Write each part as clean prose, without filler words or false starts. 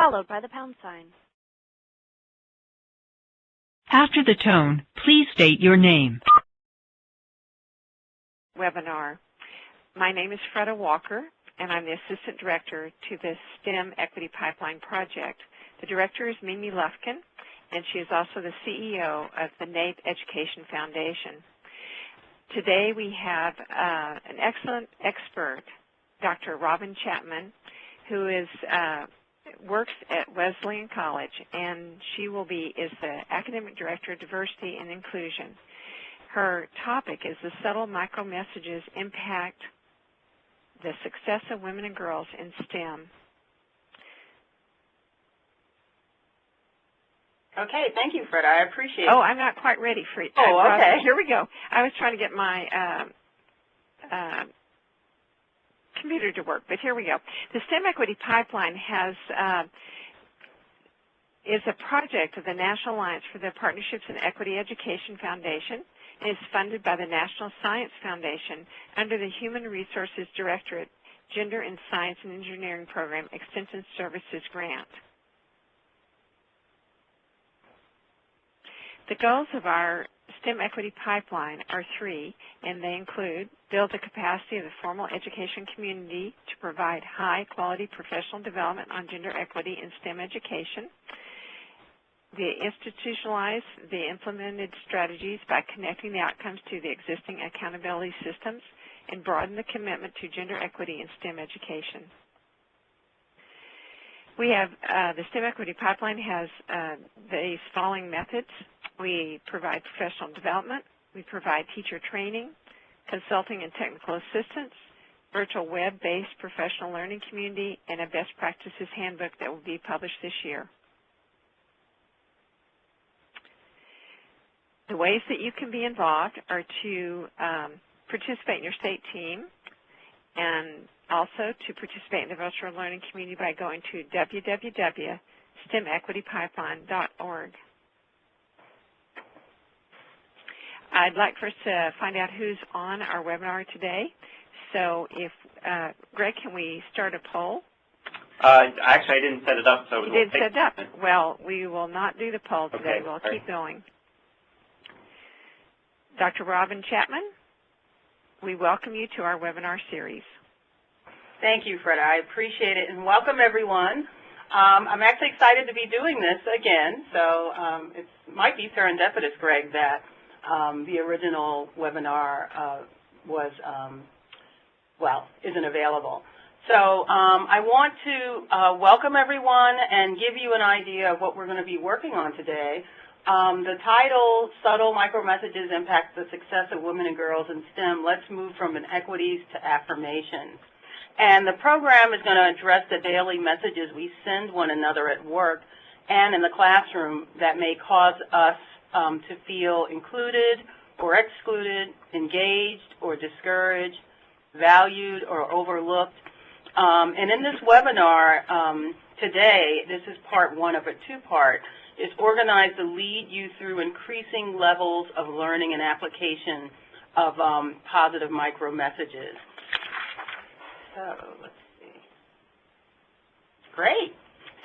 followed by the pound sign. After the tone, please state your name. Webinar. My name is Freda Walker, and I'm the Assistant Director to the STEM Equity Pipeline Project. The Director is Mimi Lufkin, and she is also the CEO of the NAEP Education Foundation. Today we have an excellent expert, Dr. Robin Chapman, who works at Wesleyan College, and she is the Academic Director of Diversity and Inclusion. Her topic is the subtle micro-messages impact the success of women and girls in STEM. Okay, thank you, Freda. I appreciate it. Oh, I'm not quite ready for it. Oh, okay. Here we go. I was trying to get my computer to work, but here we go. The STEM Equity Pipeline is a project of the National Alliance for the Partnerships in Equity Education Foundation, and is funded by the National Science Foundation under the Human Resources Directorate Gender in Science and Engineering Program Extension Services Grant. The goals of our STEM Equity Pipeline are three, and they include build the capacity of the formal education community to provide high-quality professional development on gender equity in STEM education, institutionalize the implemented strategies by connecting the outcomes to the existing accountability systems, and broaden the commitment to gender equity in STEM education. We have the STEM Equity Pipeline has these following methods. We provide professional development, we provide teacher training, consulting and technical assistance, virtual web-based professional learning community, and a best practices handbook that will be published this year. The ways that you can be involved are to participate in your state team, and also to participate in the virtual learning community by going to www.stemequitypipeline.org. I'd like for us to find out who's on our webinar today. So if, Greg, can we start a poll? Actually, I didn't set it up, so you didn't set it up. Well, we will not do the poll today. Okay. We'll keep going. Dr. Robin Chapman, we welcome you to our webinar series. Thank you, Freda. I appreciate it, and welcome everyone. I'm actually excited to be doing this again, so it might be serendipitous, Greg, that the original webinar isn't available. So I want to welcome everyone and give you an idea of what we're going to be working on today. The title, Subtle Micro-Messages Impact the Success of Women and Girls in STEM. Let's move from inequities to affirmations. And the program is going to address the daily messages we send one another at work and in the classroom that may cause us to feel included or excluded, engaged or discouraged, valued or overlooked. And in this webinar today, this is part one of a two-part, is organized to lead you through increasing levels of learning and application of positive micro-messages. So let's see. Great.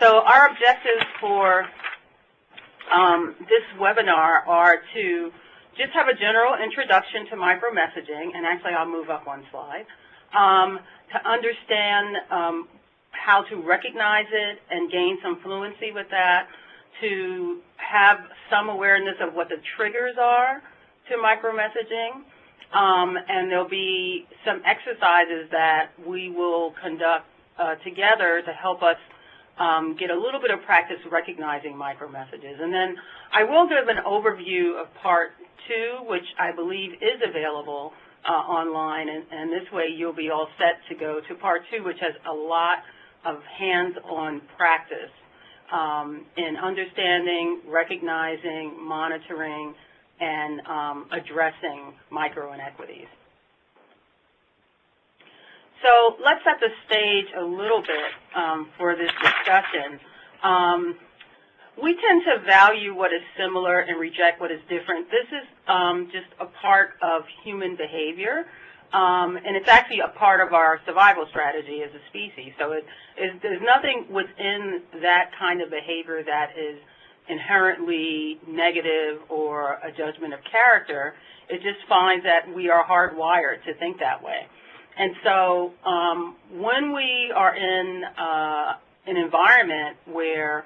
So our objectives for this webinar are to just have a general introduction to micro-messaging, and actually I'll move up one slide, to understand how to recognize it and gain some fluency with that, to have some awareness of what the triggers are to micro-messaging, and there'll be some exercises that we will conduct together to help us get a little bit of practice recognizing micro-messages. And then I will give an overview of part two, which I believe is available online, and this way you'll be all set to go to part two, which has a lot of hands-on practice in understanding, recognizing, monitoring, and addressing micro-inequities. So let's set the stage a little bit for this discussion. We tend to value what is similar and reject what is different. This is just a part of human behavior. And it's actually a part of our survival strategy as a species. So there's nothing within that kind of behavior that is inherently negative or a judgment of character. It just finds that we are hardwired to think that way. And so when we are in an environment where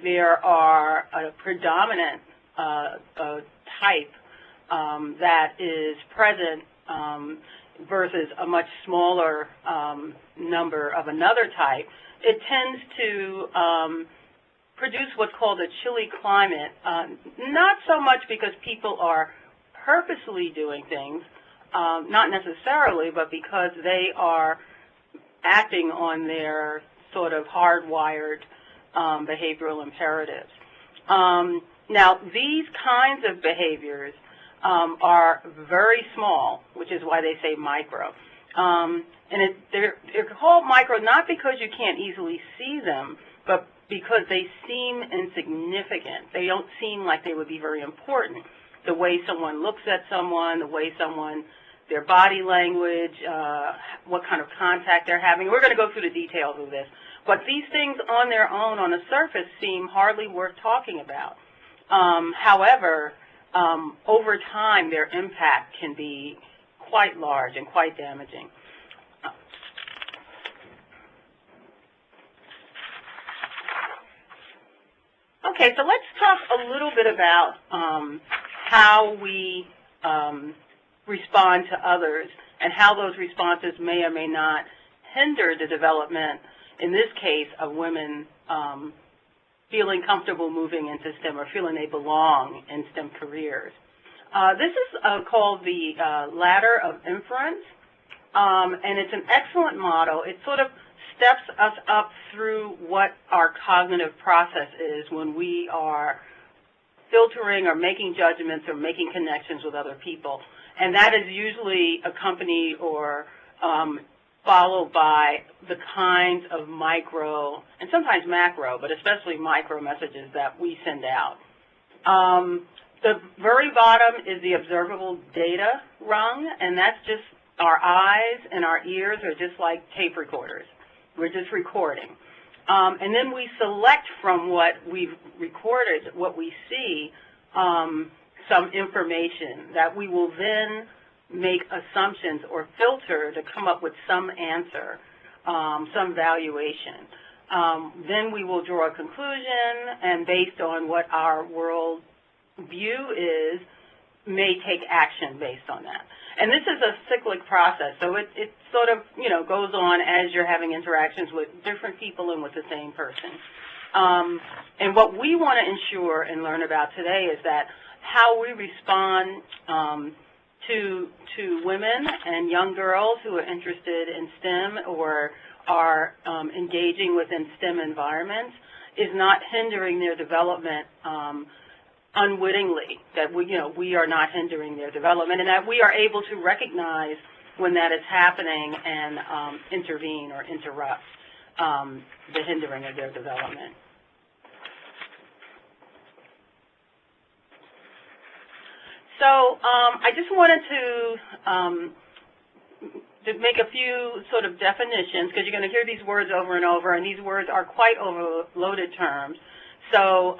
there are a predominant type that is present versus a much smaller number of another type, it tends to produce what's called a chilly climate, not so much because people are purposely doing things, not necessarily, but because they are acting on their sort of hardwired behavioral imperatives. Now, these kinds of behaviors are very small, which is why they say micro. And they're called micro not because you can't easily see them, but because they seem insignificant. They don't seem like they would be very important. The way someone looks at someone, the way their body language, what kind of contact they're having. We're going to go through the details of this. But these things on their own, on the surface, seem hardly worth talking about. However, over time, their impact can be quite large and quite damaging. Okay, so let's talk a little bit about how we respond to others and how those responses may or may not hinder the development, in this case, of women feeling comfortable moving into STEM or feeling they belong in STEM careers. This is called the ladder of inference, and it's an excellent model. It sort of steps us up through what our cognitive process is when we are filtering or making judgments or making connections with other people. And that is usually accompanied or followed by the kinds of micro, and sometimes macro, but especially micro messages that we send out. The very bottom is the observable data rung, and that's just our eyes and our ears are just like tape recorders. We're just recording. And then we select from what we've recorded, what we see, some information that we will then make assumptions or filter to come up with some answer, some valuation. Then we will draw a conclusion, and based on what our world view is, may take action based on that. And this is a cyclic process, so it sort of, goes on as you're having interactions with different people and with the same person. And what we want to ensure and learn about today is that how we respond to women and young girls who are interested in STEM or are engaging within STEM environments is not hindering their development unwittingly, that we are not hindering their development, and that we are able to recognize when that is happening and intervene or interrupt the hindering of their development. So I just wanted to make a few sort of definitions, because you're going to hear these words over and over, and these words are quite overloaded terms. So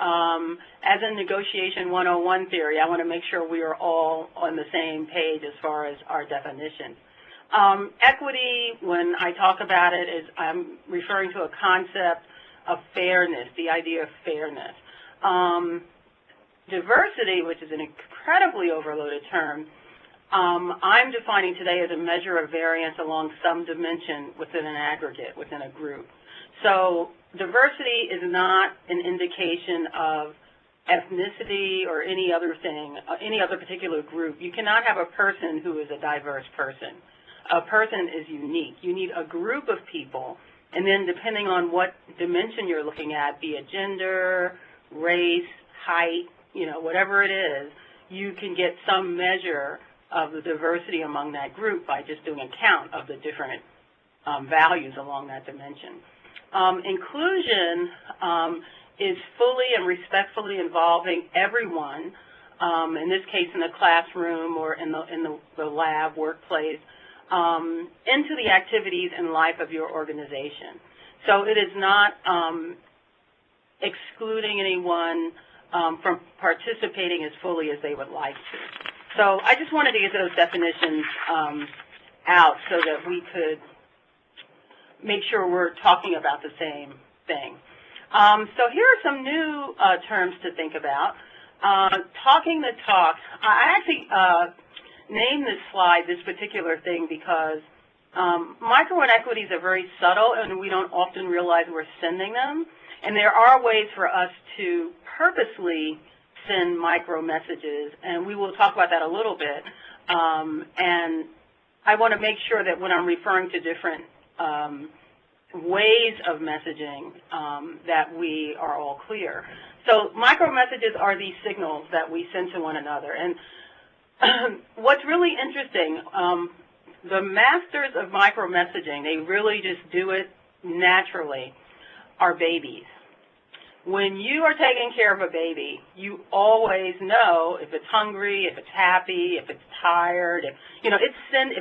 as in negotiation 101 theory, I want to make sure we are all on the same page as far as our definitions. Equity, when I talk about it, is I'm referring to a concept of fairness, the idea of fairness. Diversity, which is an incredibly overloaded term, I'm defining today as a measure of variance along some dimension within an aggregate, within a group. So diversity is not an indication of ethnicity or any other thing, any other particular group. You cannot have a person who is a diverse person. A person is unique. You need a group of people, and then depending on what dimension you're looking at, be it gender, race, height, whatever it is, you can get some measure of the diversity among that group by just doing a count of the different values along that dimension. Inclusion is fully and respectfully involving everyone in this case in the classroom or in the lab, workplace, into the activities and life of your organization. So it is not excluding anyone from participating as fully as they would like to. So I just wanted to get those definitions out so that we could make sure we're talking about the same thing. So here are some new terms to think about. Talking the talk. I actually named this slide this particular thing because micro-inequities are very subtle and we don't often realize we're sending them. And there are ways for us to purposely send micro-messages, and we will talk about that a little bit. And I want to make sure that when I'm referring to different ways of messaging that we are all clear. So micro-messages are these signals that we send to one another. And what's really interesting, the masters of micro-messaging, they really just do it naturally, are babies. When you are taking care of a baby, you always know if it's hungry, if it's happy, if it's tired, if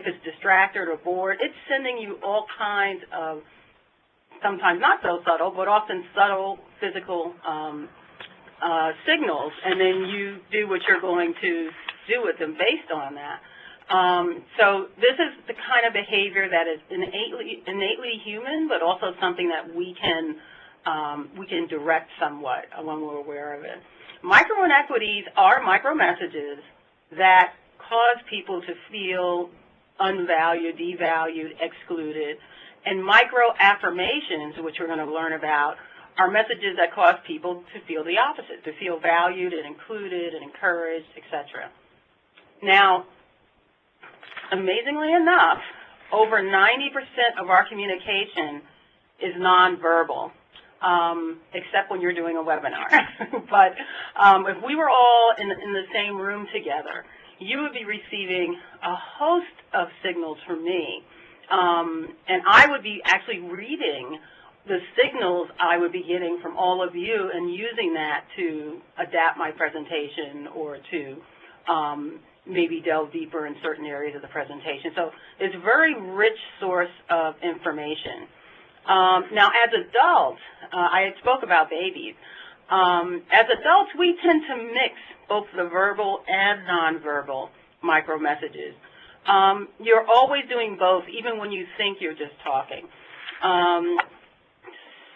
it's distracted or bored. It's sending you all kinds of, sometimes not so subtle, but often subtle physical signals, and then you do what you're going to do with them based on that. So this is the kind of behavior that is innately human, but also something that we can direct somewhat when we're aware of it. Micro-inequities are micro-messages that cause people to feel unvalued, devalued, excluded. And micro-affirmations, which we're going to learn about, are messages that cause people to feel the opposite, to feel valued and included and encouraged, etc. Now, amazingly enough, over 90% of our communication is nonverbal. Except when you're doing a webinar. But if we were all in the same room together, you would be receiving a host of signals from me. And I would be actually reading the signals I would be getting from all of you and using that to adapt my presentation or to maybe delve deeper in certain areas of the presentation. So it's a very rich source of information. Now, as adults, I spoke about babies. As adults, we tend to mix both the verbal and nonverbal micro-messages. You're always doing both, even when you think you're just talking.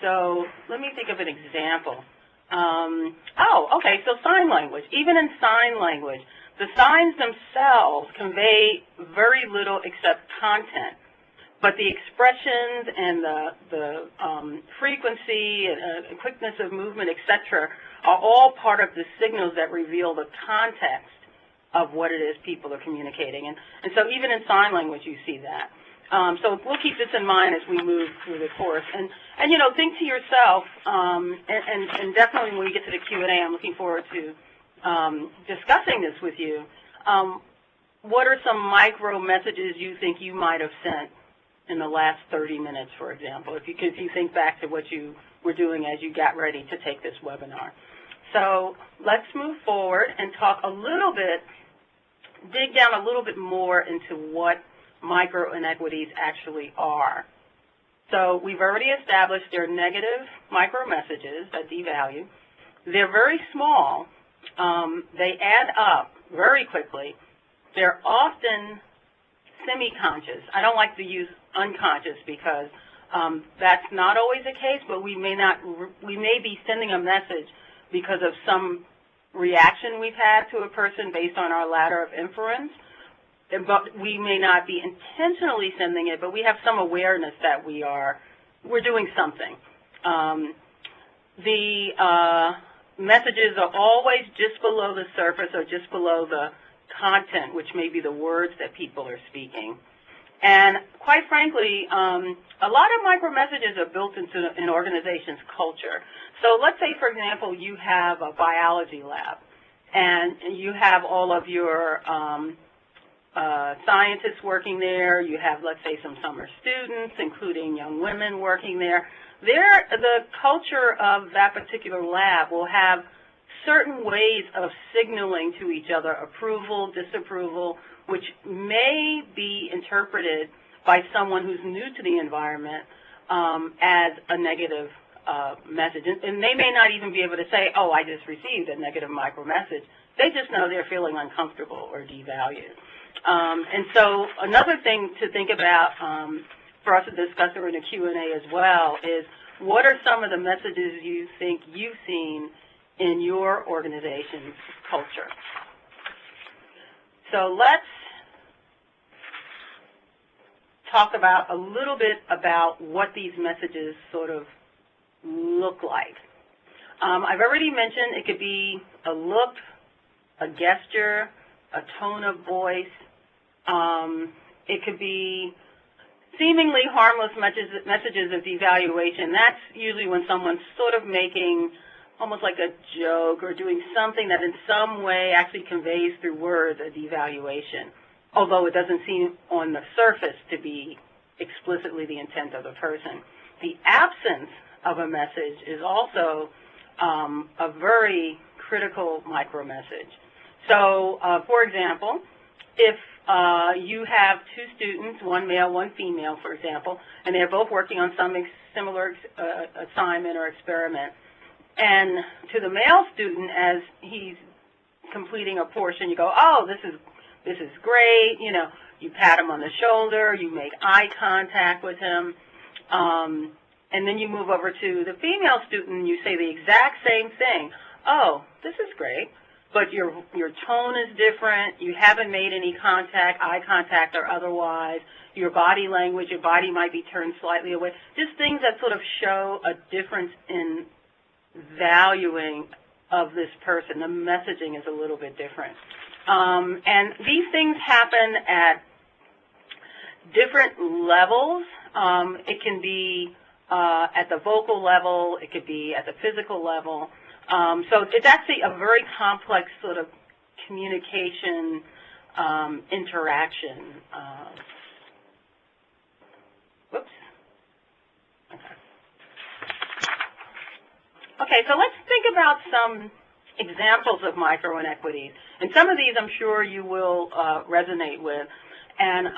So let me think of an example. So sign language. Even in sign language, the signs themselves convey very little except content. But the expressions and the frequency and quickness of movement, etc., are all part of the signals that reveal the context of what it is people are communicating. And so even in sign language, you see that. So we'll keep this in mind as we move through the course. And think to yourself, and definitely when we get to the Q&A, I'm looking forward to discussing this with you. What are some micro messages you think you might have sent in the last 30 minutes, for example, if you think back to what you were doing as you got ready to take this webinar. So let's move forward and talk a little bit, dig down a little bit more into what micro-inequities actually are. So we've already established they're negative micro-messages that devalue. They're very small. They add up very quickly. They're often semi-conscious. I don't like to use unconscious because that's not always the case, but we may be sending a message because of some reaction we've had to a person based on our ladder of inference, but we may not be intentionally sending it, but we have some awareness that we're doing something. The messages are always just below the surface or just below the content, which may be the words that people are speaking. And quite frankly, a lot of micro-messages are built into an organization's culture. So let's say, for example, you have a biology lab, and you have all of your scientists working there. You have, let's say, some summer students, including young women working there. The culture of that particular lab will have certain ways of signaling to each other approval, disapproval, which may be interpreted by someone who's new to the environment as a negative message. And they may not even be able to say, oh, I just received a negative micro-message. They just know they're feeling uncomfortable or devalued. And so another thing to think about for us to discuss or in a Q&A as well is, what are some of the messages you think you've seen in your organization's culture? So let's talk about a little bit about what these messages sort of look like. I've already mentioned it could be a look, a gesture, a tone of voice. It could be seemingly harmless messages of devaluation. That's usually when someone's sort of making almost like a joke or doing something that in some way actually conveys through words a devaluation, although it doesn't seem on the surface to be explicitly the intent of the person. The absence of a message is also a very critical micro-message. So, for example, if you have two students, one male, one female, for example, and they're both working on some similar assignment or experiment, and to the male student, as he's completing a portion, you go, oh, this is great, you know, you pat him on the shoulder, you make eye contact with him, and then you move over to the female student and you say the exact same thing. Oh, this is great, but your tone is different, you haven't made any contact, eye contact or otherwise, your body language, your body might be turned slightly away, just things that sort of show a difference in valuing of this person. The messaging is a little bit different. And these things happen at different levels. It can be at the vocal level, it could be at the physical level. So it's actually a very complex sort of communication interaction. Whoops. Okay, so let's think about some examples of micro-inequities. And some of these I'm sure you will resonate with. And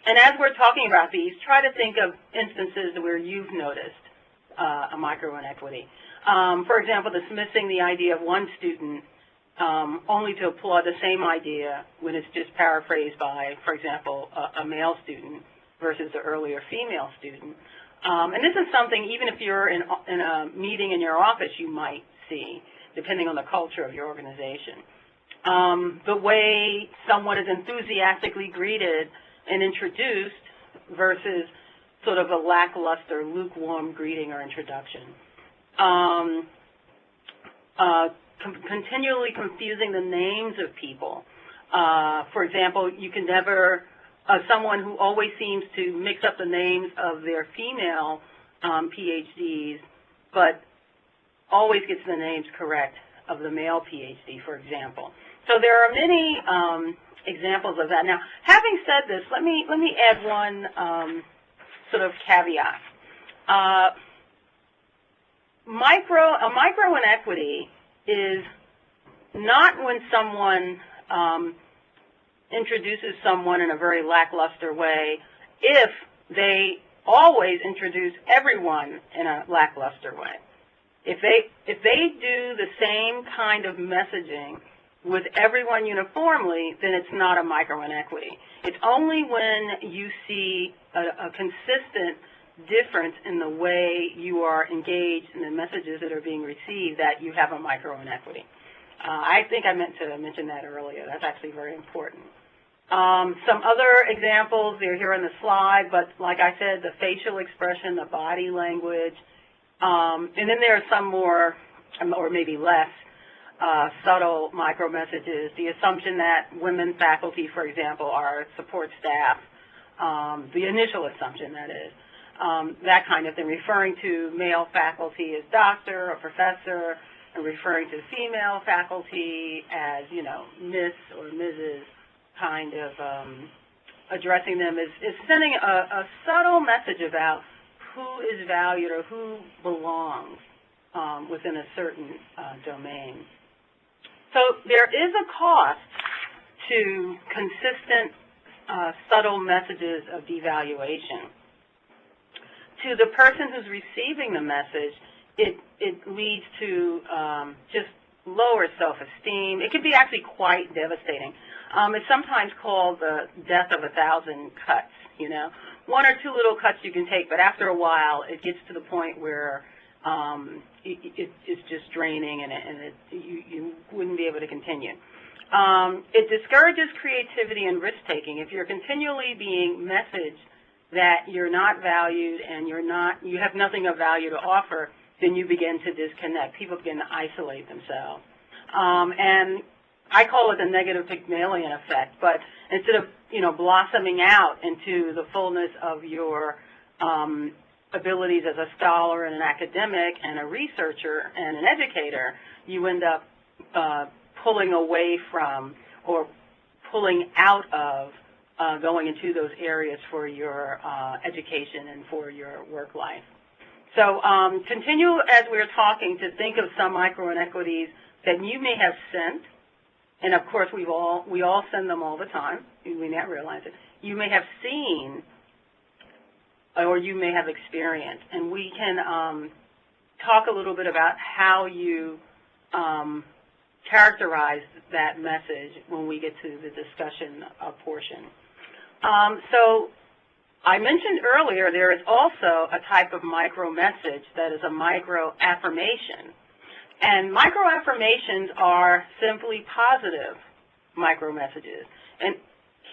as we're talking about these, try to think of instances where you've noticed a micro-inequity. For example, dismissing the idea of one student only to applaud the same idea when it's just paraphrased by, for example, a male student versus the earlier female student. And this is something, even if you're in a meeting in your office, you might see, depending on the culture of your organization. The way someone is enthusiastically greeted and introduced versus sort of a lackluster, lukewarm greeting or introduction. Continually confusing the names of people. For example, you can never, someone who always seems to mix up the names of their female PhDs, but always gets the names correct of the male PhD, for example. So there are many examples of that. Now, having said this, let me add one sort of caveat. A micro-inequity is not when someone introduces someone in a very lackluster way if they always introduce everyone in a lackluster way. If they do the same kind of messaging with everyone uniformly, then it's not a micro-inequity. It's only when you see a consistent difference in the way you are engaged in the messages that are being received that you have a micro-inequity. I think I meant to mention that earlier. That's actually very important. Some other examples, they're here on the slide, but like I said, the facial expression, the body language, and then there are some more, or maybe less, subtle micro-messages. The assumption that women faculty, for example, are support staff, the initial assumption, that is, that kind of thing, referring to male faculty as doctor or professor, and referring to female faculty as, you know, Miss or Mrs., kind of addressing them is sending a subtle message about who is valued or who belongs within a certain domain. So there is a cost to consistent, subtle messages of devaluation. To the person who's receiving the message, it leads to just lower self-esteem. It can be actually quite devastating. It's sometimes called the death of 1,000 cuts, you know. 1 or 2 little cuts you can take, but after a while it gets to the point where it's just draining and you wouldn't be able to continue. It discourages creativity and risk-taking. If you're continually being messaged that you're not valued and you have nothing of value to offer, then you begin to disconnect. People begin to isolate themselves. And I call it the negative Pygmalion effect, but instead of, you know, blossoming out into the fullness of your abilities as a scholar and an academic and a researcher and an educator, you end up pulling away from or pulling out of going into those areas for your education and for your work life. So continue as we're talking to think of some micro-inequities that you may have sent, and of course we all send them all the time. We may not realize it. You may have seen or you may have experienced, and we can talk a little bit about how you characterize that message when we get to the discussion portion. So I mentioned earlier there is also a type of micro-message that is a micro-affirmation. And micro-affirmations are simply positive micro-messages. And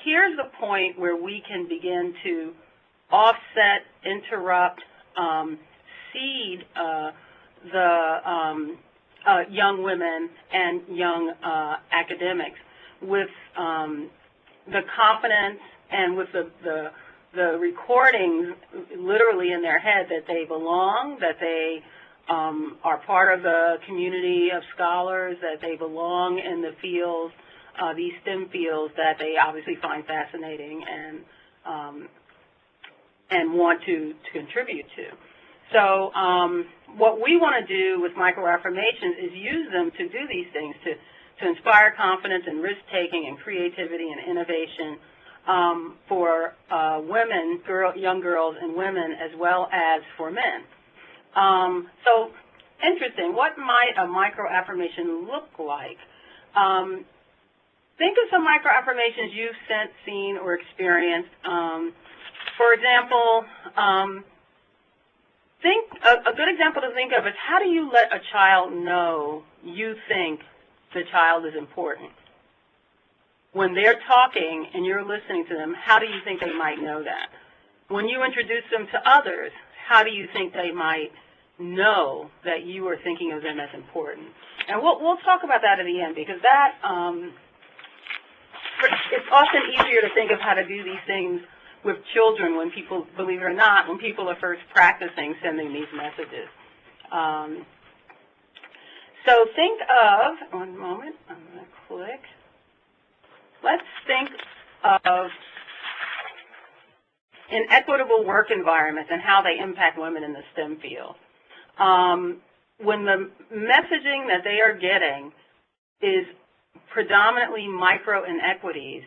here's the point where we can begin to offset, interrupt, seed the young women and young academics with the confidence and with the recordings literally in their head that they belong, that they are part of the community of scholars, that they belong in the fields, these STEM fields that they obviously find fascinating and want to contribute to. So what we want to do with micro-affirmations is use them to do these things, to inspire confidence and risk-taking and creativity and innovation for women, young girls and women, as well as for men. So interesting, what might a micro-affirmation look like? Think of some micro-affirmations you've seen or experienced. For example, a good example to think of is, how do you let a child know you think the child is important? When they're talking and you're listening to them, how do you think they might know that? When you introduce them to others, how do you think they might know that you are thinking of them as important? And we'll talk about that at the end, because that it's often easier to think of how to do these things with children when people, believe it or not, when people are first practicing sending these messages. So think of, one moment, I'm going to click. Let's think of inequitable work environments and how they impact women in the STEM field. When the messaging that they are getting is predominantly micro-inequities,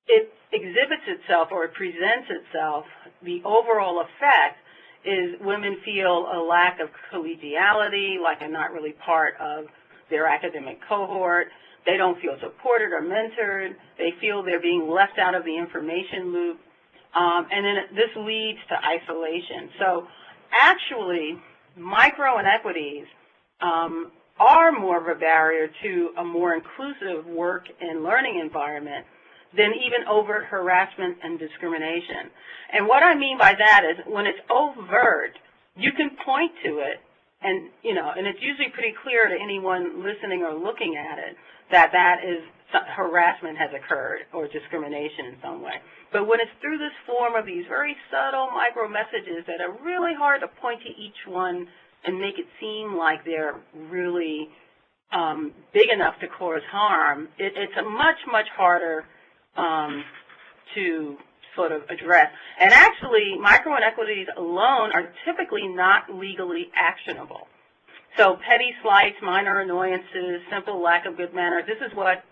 it exhibits itself or it presents itself, the overall effect is women feel a lack of collegiality, like they're not really part of their academic cohort. They don't feel supported or mentored. They feel they're being left out of the information loop. And then this leads to isolation. So actually, micro-inequities are more of a barrier to a more inclusive work and learning environment than even overt harassment and discrimination. And what I mean by that is, when it's overt, you can point to it, and and it's usually pretty clear to anyone listening or looking at it that harassment has occurred or discrimination in some way. But when it's through this form of these very subtle micro messages that are really hard to point to each one and make it seem like they're really big enough to cause harm, it's a much, much harder to sort of address. And actually, micro-inequities alone are typically not legally actionable. So petty slights, minor annoyances, simple lack of good manners, this is what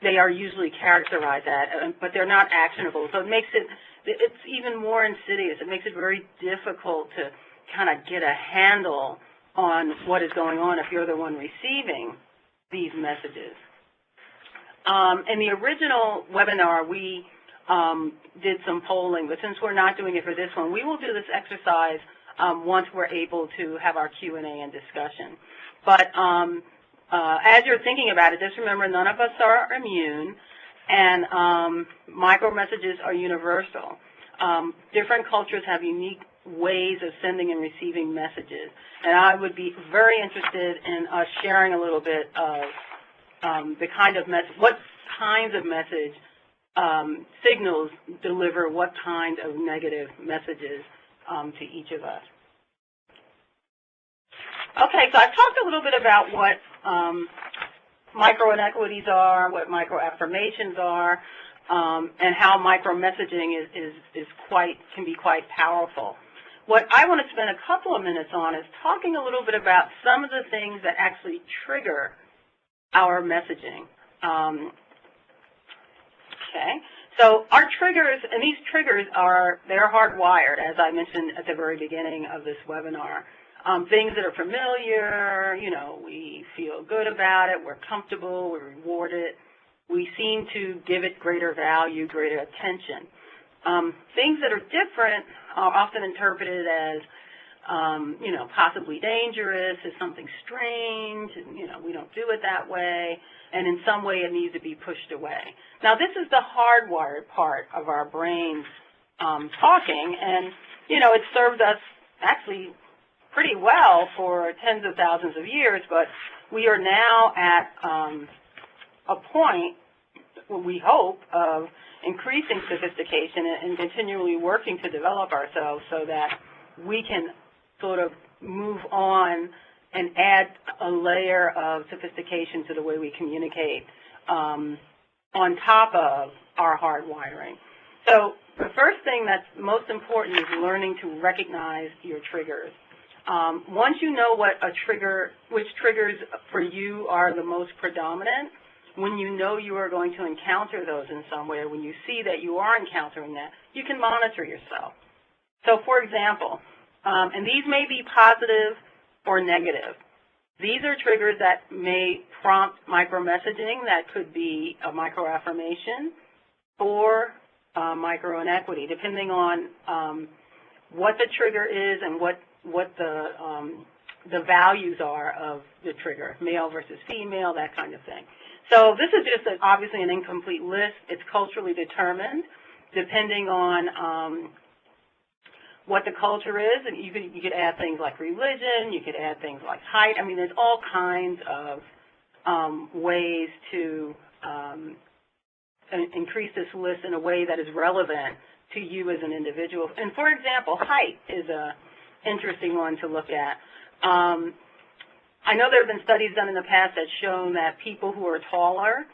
they are usually characterized at, but they're not actionable. So it makes it's even more insidious. It makes it very difficult to kind of get a handle on what is going on if you're the one receiving these messages. In the original webinar, we did some polling, but since we're not doing it for this one, we will do this exercise once we're able to have our Q&A and discussion. But as you're thinking about it, just remember none of us are immune, and micro-messages are universal. Different cultures have unique ways of sending and receiving messages, and I would be very interested in us sharing a little bit of the kind of message, what kinds of message signals deliver what kind of negative messages to each of us. Okay, so I've talked a little bit about what micro-inequities are, what micro-affirmations are, and how micro-messaging can be quite powerful. What I want to spend a couple of minutes on is talking a little bit about some of the things that actually trigger our messaging. Okay, so our triggers, and these triggers they're hardwired, as I mentioned at the very beginning of this webinar. Things that are familiar, we feel good about it, we're comfortable, we're rewarded, we seem to give it greater value, greater attention. Things that are different are often interpreted as, possibly dangerous, as something strange, and, we don't do it that way, and in some way it needs to be pushed away. Now, this is the hardwired part of our brains talking, and, it served us actually pretty well for tens of thousands of years, but we are now at a point, we hope, of increasing sophistication and continually working to develop ourselves so that we can sort of move on and add a layer of sophistication to the way we communicate on top of our hardwiring. So the first thing that's most important is learning to recognize your triggers. Once you know which triggers for you are the most predominant, when you know you are going to encounter those in some way, or when you see that you are encountering that, you can monitor yourself. So, for example, and these may be positive or negative. These are triggers that may prompt micro-messaging. That could be a micro-affirmation or micro-inequity, depending on what the trigger is and what the values are of the trigger, male versus female, that kind of thing. So this is just obviously an incomplete list. It's culturally determined, depending on what the culture is. And you could add things like religion. You could add things like height. I mean, there's all kinds of ways to increase this list in a way that is relevant to you as an individual. And for example, height is a interesting one to look at. I know there have been studies done in the past that shown that people who are taller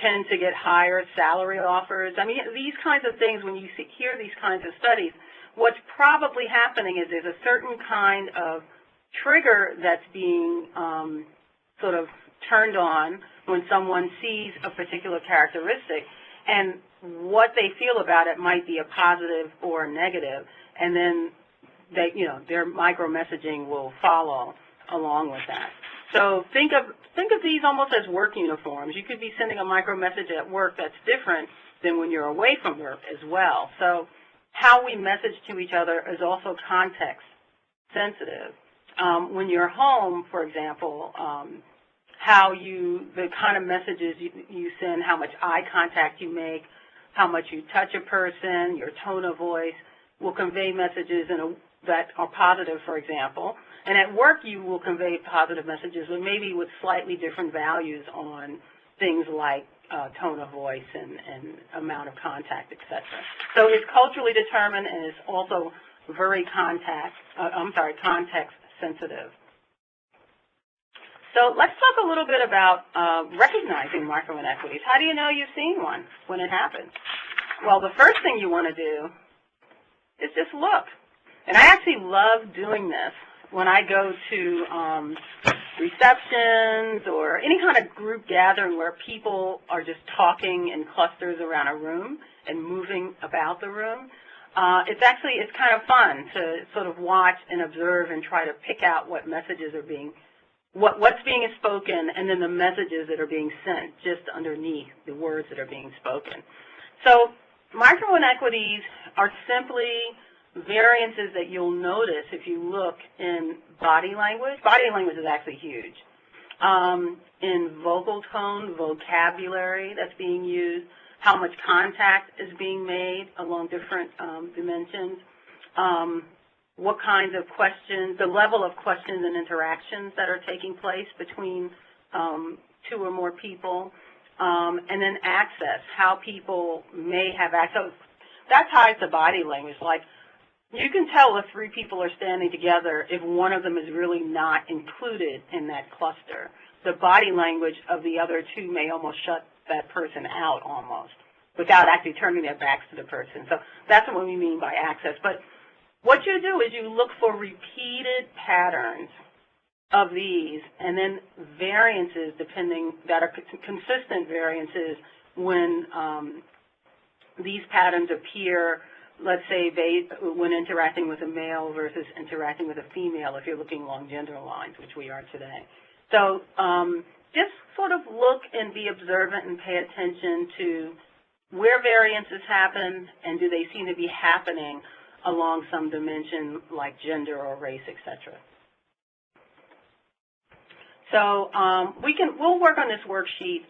tend to get higher salary offers. I mean, these kinds of things, when you hear these kinds of studies, what's probably happening is there's a certain kind of trigger that's being sort of turned on when someone sees a particular characteristic, and what they feel about it might be a positive or a negative, and then their micro-messaging will follow along with that. So think of these almost as work uniforms. You could be sending a micro-message at work that's different than when you're away from work as well. So how we message to each other is also context sensitive. When you're home, for example, the kind of messages you send, how much eye contact you make, how much you touch a person, your tone of voice will convey messages that are positive, for example. And at work, you will convey positive messages, but maybe with slightly different values on things like tone of voice and amount of contact, etc. So it's culturally determined, and it's also very context sensitive. So let's talk a little bit about recognizing micro-inequities. How do you know you've seen one when it happens? Well, the first thing you want to do is just look. And I actually love doing this when I go to receptions or any kind of group gathering where people are just talking in clusters around a room and moving about the room, it's kind of fun to sort of watch and observe and try to pick out what messages are being, what's being spoken, and then the messages that are being sent just underneath the words that are being spoken. So micro-inequities are simply variances that you'll notice if you look in body language. Body language is actually huge. In vocal tone, vocabulary that's being used, how much contact is being made along different dimensions, what kinds of questions, the level of questions and interactions that are taking place between two or more people, and then access, how people may have access. That ties to body language. Like, you can tell if three people are standing together if one of them is really not included in that cluster. The body language of the other two may almost shut that person out almost without actually turning their backs to the person. So that's what we mean by access. But what you do is you look for repeated patterns of these and then variances that are consistent variances when these patterns appear, let's say when interacting with a male versus interacting with a female, if you're looking along gender lines, which we are today. So just sort of look and be observant and pay attention to where variances happen and do they seem to be happening along some dimension like gender or race, etc. So we'll work on this worksheet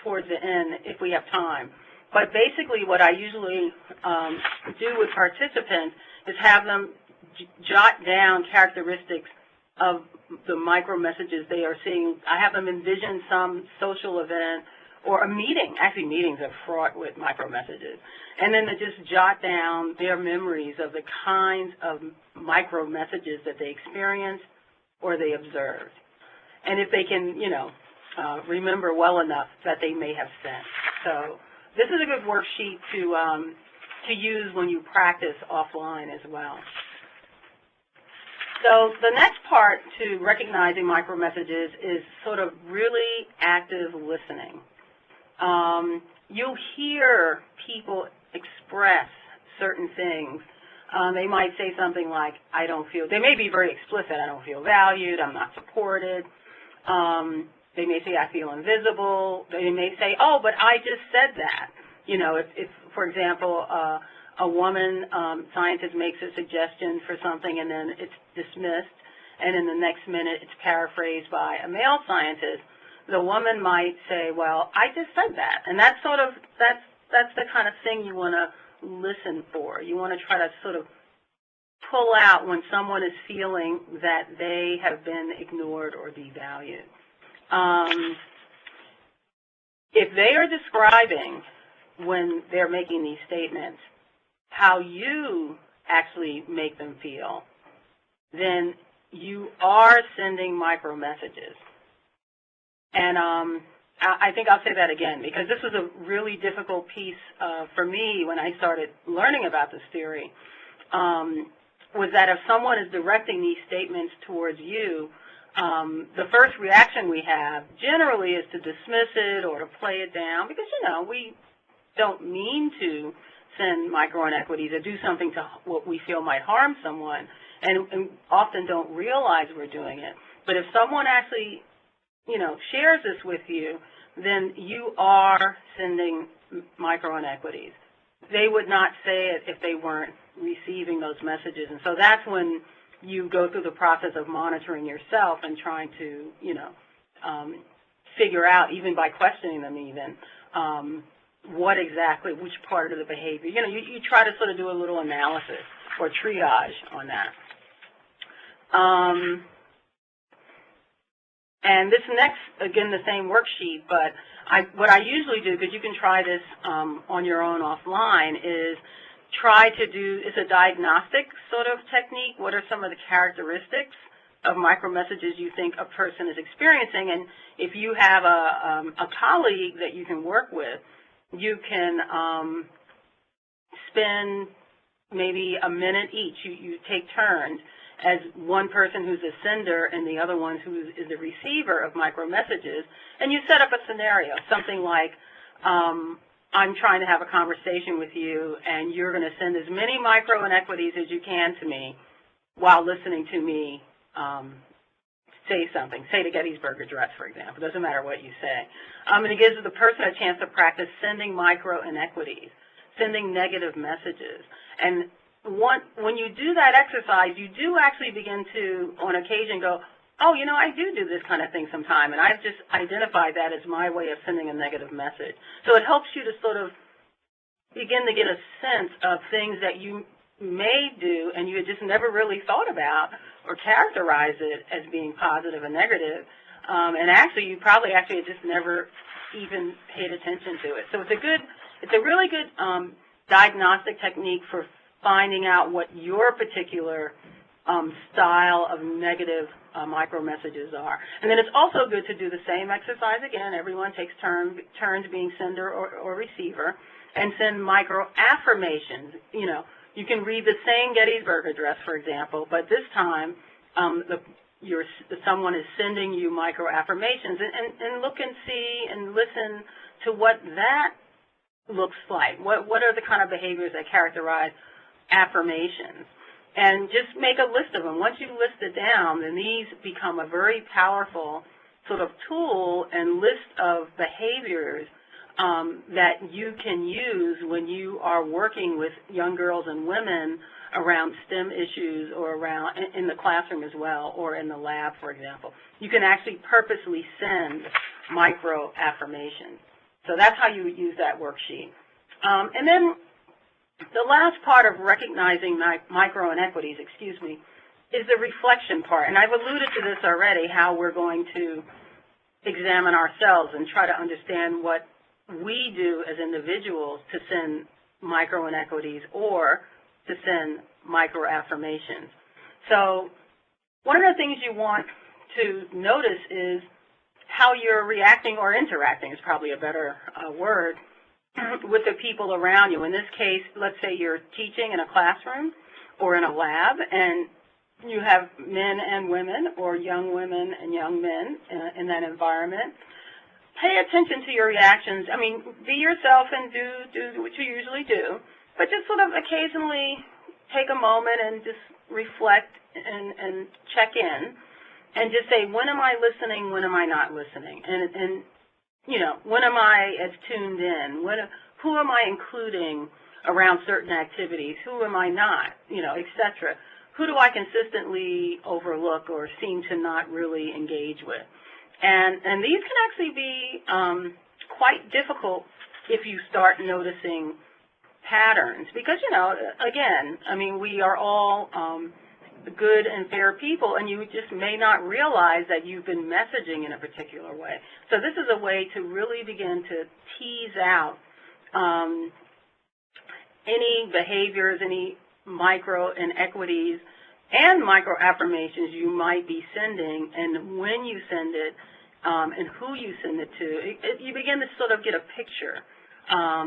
towards the end if we have time. But basically what I usually do with participants is have them jot down characteristics of the micro messages they are seeing. I have them envision some social event or a meeting. Actually, meetings are fraught with micro messages. And then to just jot down their memories of the kinds of micro messages that they experienced or they observed. And if they can, remember well enough that they may have sent. So this is a good worksheet to use when you practice offline as well. So the next part to recognizing micro-messages is sort of really active listening. You'll hear people express certain things. They might say something like, they may be very explicit, I don't feel valued, I'm not supported. They may say, I feel invisible. They may say, oh, but I just said that. If for example, a woman scientist makes a suggestion for something and then it's dismissed, and in the next minute it's paraphrased by a male scientist, the woman might say, well, I just said that. And that's the kind of thing you want to listen for. You want to try to sort of pull out when someone is feeling that they have been ignored or devalued. If they are describing, when they're making these statements, how you actually make them feel, then you are sending micro messages. And I think I'll say that again, because this was a really difficult piece for me when I started learning about this theory, was that if someone is directing these statements towards you, the first reaction we have generally is to dismiss it or to play it down because, we don't mean to send micro-inequities or do something to what we feel might harm someone and often don't realize we're doing it. But if someone actually, shares this with you, then you are sending micro-inequities. They would not say it if they weren't receiving those messages. And so that's when you go through the process of monitoring yourself and trying to, figure out, even by questioning them even, which part of the behavior. You try to sort of do a little analysis or triage on that. And this next, again, the same worksheet, but what I usually do, because you can try this on your own offline, is try to do, it's a diagnostic sort of technique. What are some of the characteristics of micro-messages you think a person is experiencing? And if you have a colleague that you can work with, you can spend maybe a minute each. You take turns, as one person who's a sender and the other one who is the receiver of micro-messages, and you set up a scenario, something like, I'm trying to have a conversation with you, and you're going to send as many micro-inequities as you can to me while listening to me say something. Say the Gettysburg Address, for example. It doesn't matter what you say. And it gives the person a chance to practice sending micro-inequities, sending negative messages. And when you do that exercise, you do actually begin to, on occasion, go, oh, you know, I do this kind of thing sometime, and I've just identified that as my way of sending a negative message. So it helps you to sort of begin to get a sense of things that you may do and you had just never really thought about or characterize it as being positive or negative. And actually, you probably actually just never even paid attention to it. So it's a really good diagnostic technique for finding out what your particular style of negative micro-messages are. And then it's also good to do the same exercise again. Everyone takes turns being sender or receiver, and send micro-affirmations. You know, you can read the same Gettysburg Address, for example, but this time someone is sending you micro-affirmations, and look and see and listen to what that looks like. What are the kind of behaviors that characterize affirmations? And just make a list of them. Once you list it down, then these become a very powerful sort of tool and list of behaviors that you can use when you are working with young girls and women around STEM issues, or around in the classroom as well, or in the lab, for example. You can actually purposely send micro-affirmations. So that's how you would use that worksheet. And then the last part of recognizing micro-inequities, is the reflection part. And I've alluded to this already, how we're going to examine ourselves and try to understand what we do as individuals to send micro-inequities or to send micro-affirmations. So one of the things you want to notice is how you're reacting or interacting, is probably a better word, with the people around you. In this case, let's say you're teaching in a classroom or in a lab, and you have men and women, or young women and young men in that environment. Pay attention to your reactions. I mean, be yourself and do what you usually do, but just sort of occasionally take a moment and just reflect and check in and just say, when am I listening, when am I not listening? And you know, when am I as tuned in? Who am I including around certain activities? Who am I not? You know, et cetera. Who do I consistently overlook or seem to not really engage with? And these can actually be quite difficult if you start noticing patterns, because, you know, again, I mean, we are all good and fair people, and you just may not realize that you've been messaging in a particular way. So this is a way to really begin to tease out any behaviors, any micro-inequities and micro-affirmations you might be sending, and when you send it, and who you send it to. You begin to sort of get a picture.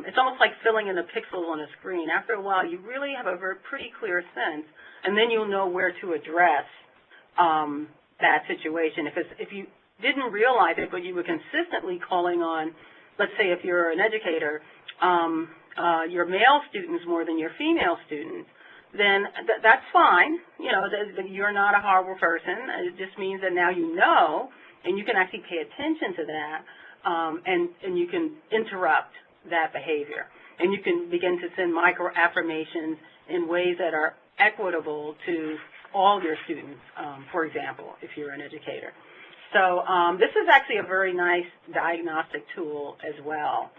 It's almost like filling in the pixels on a screen. After a while, you really have a pretty clear sense, and then you'll know where to address that situation. If you didn't realize it, but you were consistently calling on, let's say if you're an educator, your male students more than your female students, then that's fine. You know, you're not a horrible person. It just means that now you know, and you can actually pay attention to that, and you can interrupt that behavior. And you can begin to send micro-affirmations in ways that are equitable to all your students, for example, if you're an educator. So this is actually a very nice diagnostic tool as well.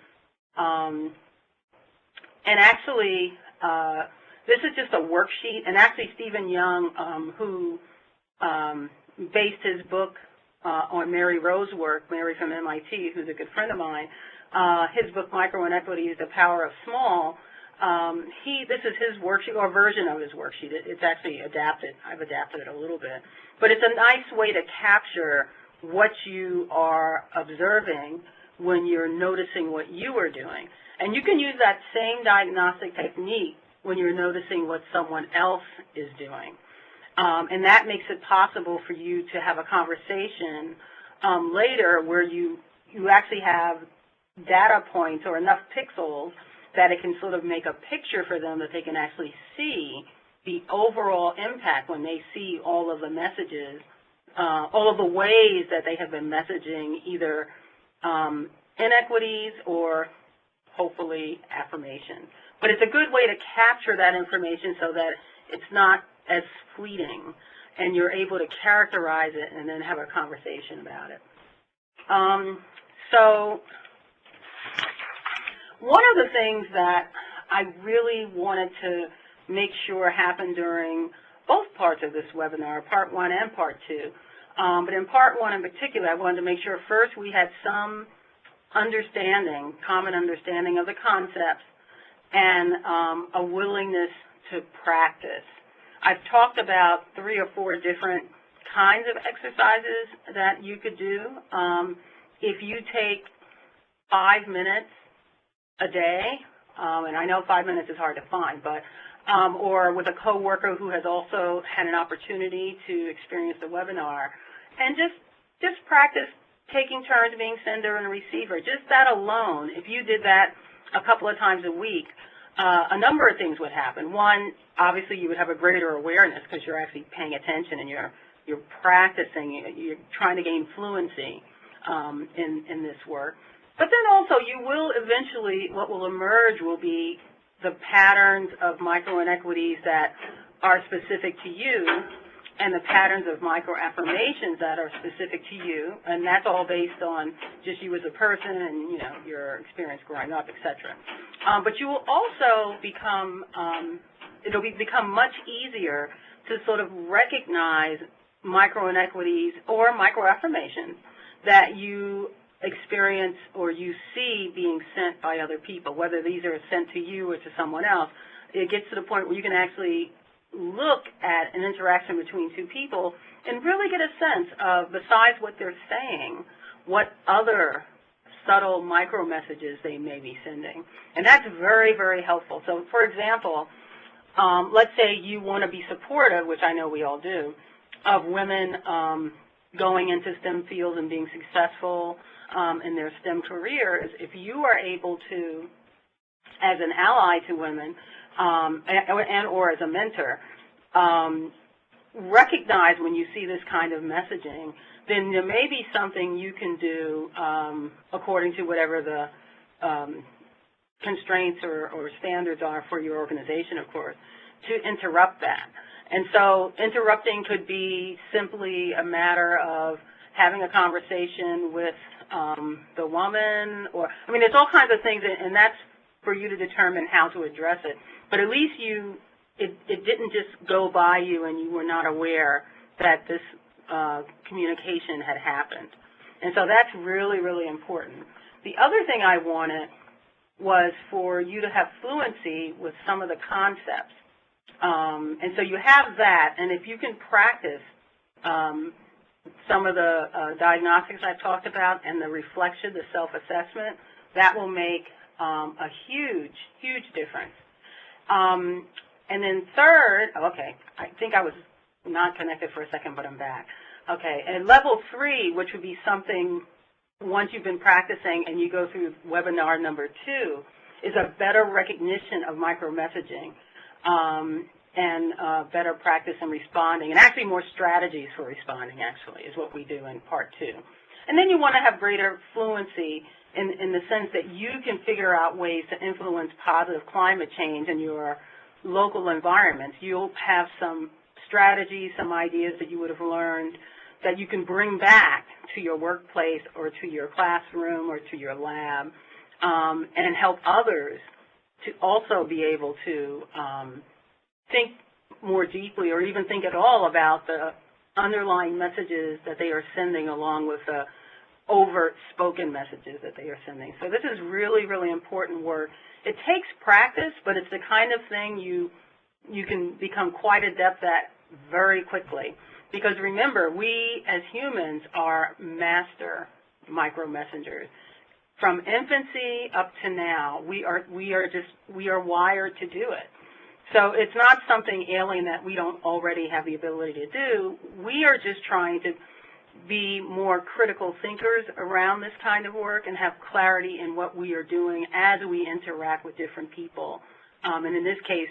And actually, this is just a worksheet, and actually Stephen Young, who based his book on Mary Rowe's work, Mary from MIT, who's a good friend of mine, his book, Micro-Inequities, The Power of Small, this is his worksheet, or version of his worksheet. It's actually adapted. I've adapted it a little bit. But it's a nice way to capture what you are observing when you're noticing what you are doing. And you can use that same diagnostic technique when you're noticing what someone else is doing. And that makes it possible for you to have a conversation later where you actually have data points or enough pixels that it can sort of make a picture for them that they can actually see the overall impact when they see all of the messages, all of the ways that they have been messaging either inequities or hopefully affirmations. But it's a good way to capture that information so that it's not as fleeting and you're able to characterize it and then have a conversation about it. So one of the things that I really wanted to make sure happened during both parts of this webinar, Part 1 and Part 2, but in Part 1 in particular, I wanted to make sure first we had some understanding, common understanding of the concepts and a willingness to practice. I've talked about 3 or 4 different kinds of exercises that you could do. If you take 5 minutes a day, and I know 5 minutes is hard to find, but or with a coworker who has also had an opportunity to experience the webinar, and just practice taking turns being sender and receiver. Just that alone, if you did that a couple of times a week, a number of things would happen. One, obviously you would have a greater awareness because you're actually paying attention and you're practicing, you're trying to gain fluency in this work. But then also you will eventually, what will emerge will be the patterns of micro-inequities that are specific to you and the patterns of micro-affirmations that are specific to you, and that's all based on just you as a person and, you know, your experience growing up, et cetera. But you will also become, it'll become much easier to sort of recognize micro-inequities or micro-affirmations that you experience or you see being sent by other people, whether these are sent to you or to someone else. It gets to the point where you can actually look at an interaction between 2 people and really get a sense of, besides what they're saying, what other subtle micro messages they may be sending. And that's very, very helpful. So, for example, let's say you want to be supportive, which I know we all do, of women going into STEM fields and being successful in their STEM careers. If you are able to, as an ally to women, and or as a mentor, recognize when you see this kind of messaging, then there may be something you can do according to whatever the constraints or standards are for your organization, of course, to interrupt that. And so interrupting could be simply a matter of having a conversation with the woman, or, I mean, there's all kinds of things, and that's for you to determine how to address it. But at least it didn't just go by you and you were not aware that this communication had happened. And so that's really, really important. The other thing I wanted was for you to have fluency with some of the concepts. And so you have that, and if you can practice some of the diagnostics I've talked about and the reflection, the self-assessment, that will make a huge, huge difference. And then third, okay, I think I was not connected for a second, but I'm back. Okay, and level 3, which would be something once you've been practicing and you go through webinar number 2, is a better recognition of micro-messaging and better practice in responding, and actually more strategies for responding, actually, is what we do in part 2. And then you want to have greater fluency in the sense that you can figure out ways to influence positive climate change in your local environments. You'll have some strategies, some ideas that you would have learned that you can bring back to your workplace or to your classroom or to your lab and help others to also be able to think more deeply or even think at all about the underlying messages that they are sending along with the overt spoken messages that they are sending. So this is really, really important work. It takes practice, but it's the kind of thing you can become quite adept at very quickly. Because remember, we as humans are master micro-messengers. From infancy up to now, we are wired to do it. So it's not something alien that we don't already have the ability to do. We are just trying to be more critical thinkers around this kind of work and have clarity in what we are doing as we interact with different people. And in this case,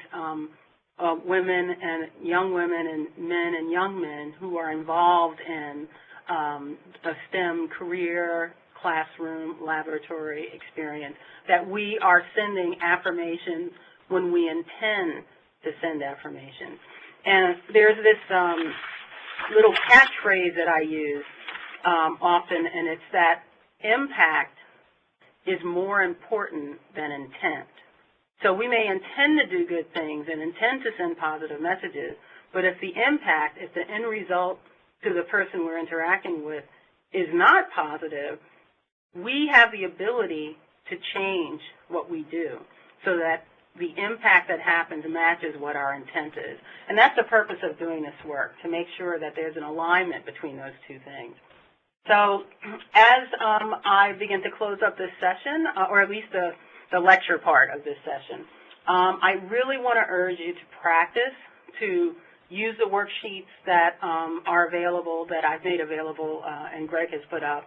women and men and young men who are involved in a STEM career, classroom, laboratory experience, that we are sending affirmations when we intend to send affirmations. And there's this little catchphrase that I use often, and it's that impact is more important than intent. So we may intend to do good things and intend to send positive messages, but if the impact, if the end result to the person we're interacting with is not positive, we have the ability to change what we do so that the impact that happens matches what our intent is. And that's the purpose of doing this work, to make sure that there's an alignment between those two things. So as I begin to close up this session, or at least the lecture part of this session, I really want to urge you to practice, to use the worksheets that are available, that I've made available and Greg has put up,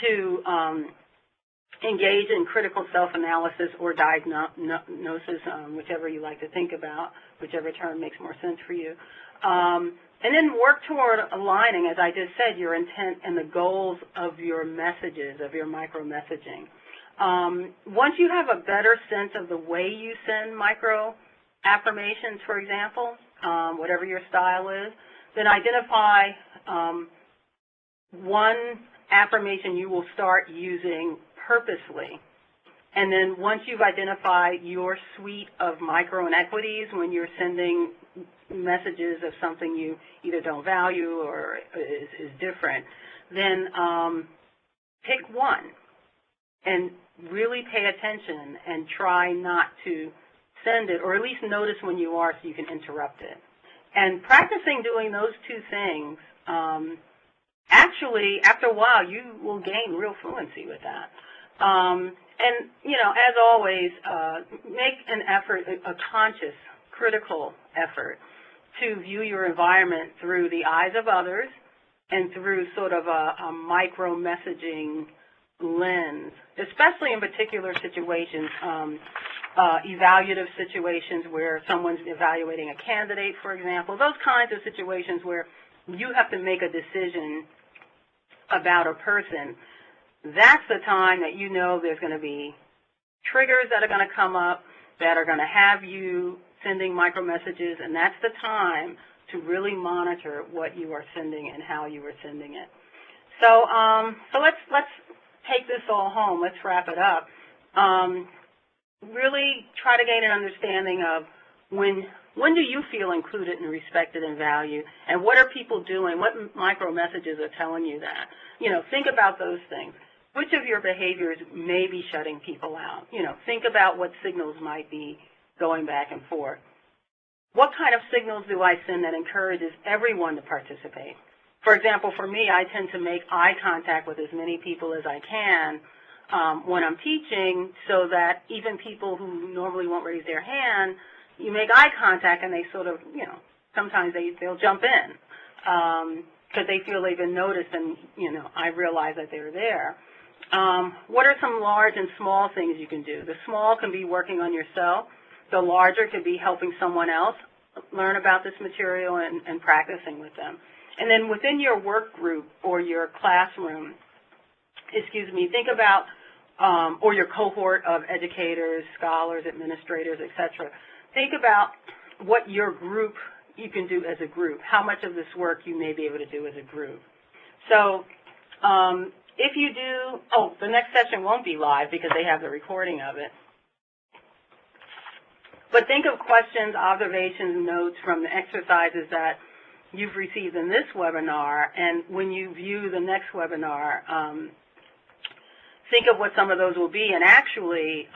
to engage in critical self-analysis or diagnosis, whichever you like to think about, whichever term makes more sense for you. And then work toward aligning, as I just said, your intent and the goals of your messages, of your micro-messaging. Once you have a better sense of the way you send micro-affirmations, for example, whatever your style is, then identify one affirmation you will start using purposely. And then once you've identified your suite of micro-inequities when you're sending messages of something you either don't value or is different, then pick one and really pay attention and try not to send it, or at least notice when you are so you can interrupt it. And practicing doing those two things, actually, after a while, you will gain real fluency with that. And, you know, as always, make an effort, a conscious, critical effort to view your environment through the eyes of others and through sort of a micro-messaging lens, especially in particular situations, evaluative situations where someone's evaluating a candidate, for example, those kinds of situations where you have to make a decision about a person. That's the time that you know there's going to be triggers that are going to come up that are going to have you sending micro-messages, and that's the time to really monitor what you are sending and how you are sending it. So, so let's take this all home. Let's wrap it up. Really try to gain an understanding of when do you feel included and respected and valued, and what are people doing? What micro-messages are telling you that? You know, think about those things. Which of your behaviors may be shutting people out? You know, think about what signals might be going back and forth. What kind of signals do I send that encourages everyone to participate? For example, for me, I tend to make eye contact with as many people as I can when I'm teaching, so that even people who normally won't raise their hand, you make eye contact and they sort of, you know, sometimes they'll jump in because they feel they've been noticed and, you know, I realize that they're there. What are some large and small things you can do? The small can be working on yourself. The larger could be helping someone else learn about this material and practicing with them. And then within your work group or your classroom, think about, or your cohort of educators, scholars, administrators, etc. Think about what your group, you can do as a group, how much of this work you may be able to do as a group. So if you do, the next session won't be live because they have the recording of it. But think of questions, observations, notes from the exercises that you've received in this webinar, and when you view the next webinar, think of what some of those will be, and actually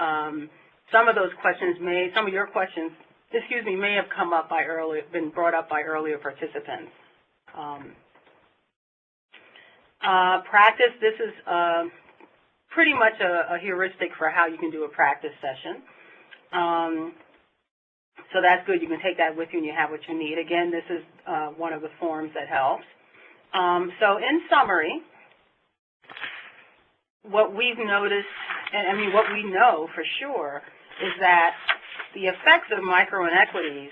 some of those questions some of your questions, may have come up by been brought up by earlier participants. Practice, this is pretty much a heuristic for how you can do a practice session. So that's good. You can take that with you and you have what you need. Again, this is one of the forms that helps. So in summary, what we've noticed, and I mean what we know for sure, is that the effects of micro-inequities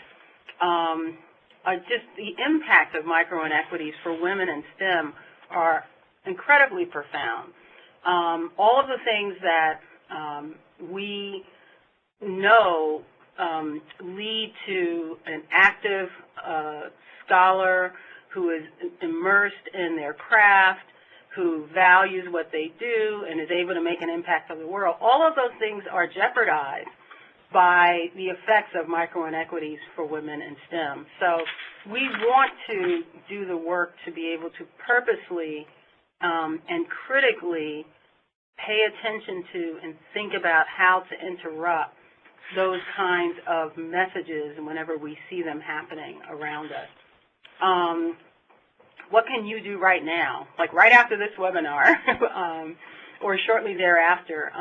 are just the impact of micro-inequities for women in STEM are incredibly profound. All of the things that we know lead to an active scholar who is immersed in their craft, who values what they do and is able to make an impact on the world, all of those things are jeopardized by the effects of micro-inequities for women in STEM. So we want to do the work to be able to purposely and critically pay attention to and think about how to interrupt those kinds of messages whenever we see them happening around us. What can you do right now, like right after this webinar or shortly thereafter?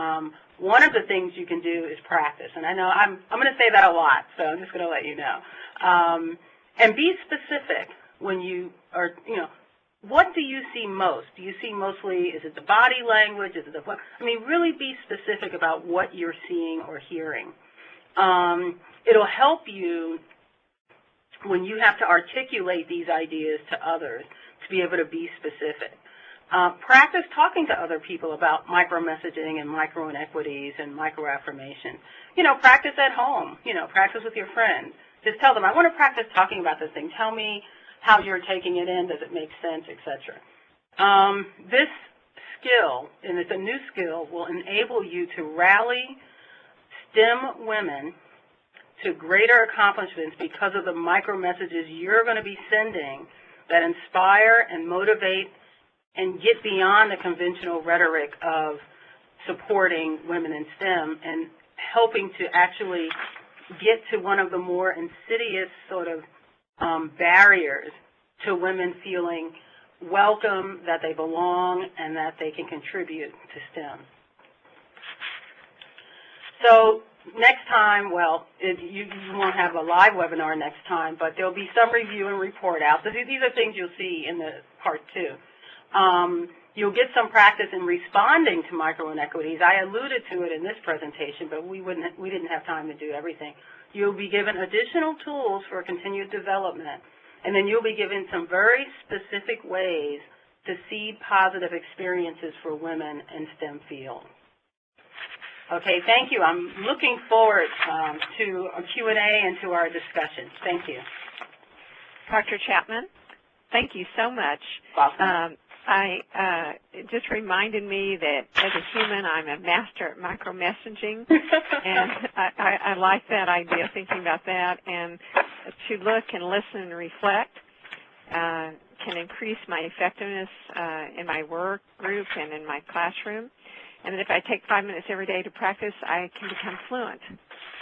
One of the things you can do is practice, and I know I'm going to say that a lot, so I'm just going to let you know. And be specific when you are, what do you see most? Do you see mostly, is it the body language, is it the, I mean, really be specific about what you're seeing or hearing. It'll help you when you have to articulate these ideas to others to be able to be specific. Practice talking to other people about micro-messaging and micro-inequities and micro-affirmations. Practice at home. Practice with your friends. Just tell them, I want to practice talking about this thing. Tell me how you're taking it in. Does it make sense, etc. This skill, and it's a new skill, will enable you to rally STEM women to greater accomplishments because of the micro-messages you're going to be sending that inspire and motivate and get beyond the conventional rhetoric of supporting women in STEM and helping to actually get to one of the more insidious sort of barriers to women feeling welcome, that they belong, and that they can contribute to STEM. So next time, well, you won't have a live webinar next time, but there'll be some review and report out. So these are things you'll see in the part 2. You'll get some practice in responding to micro-inequities. I alluded to it in this presentation, but we didn't have time to do everything. You'll be given additional tools for continued development, and then you'll be given some very specific ways to seed positive experiences for women in STEM fields. Okay, thank you. I'm looking forward to a Q&A and to our discussion. Thank you. Dr. Chapman, thank you so much. Welcome. It just reminded me that as a human, I'm a master at micro-messaging, and I like that idea, thinking about that, and to look and listen and reflect can increase my effectiveness in my work group and in my classroom. And if I take 5 minutes every day to practice, I can become fluent.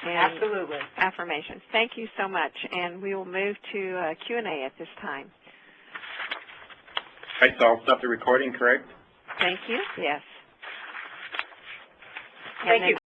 Absolutely. Affirmations. Thank you so much. And we will move to Q&A at this time. All right, so I'll stop the recording, correct? Thank you. Yes. Thank you.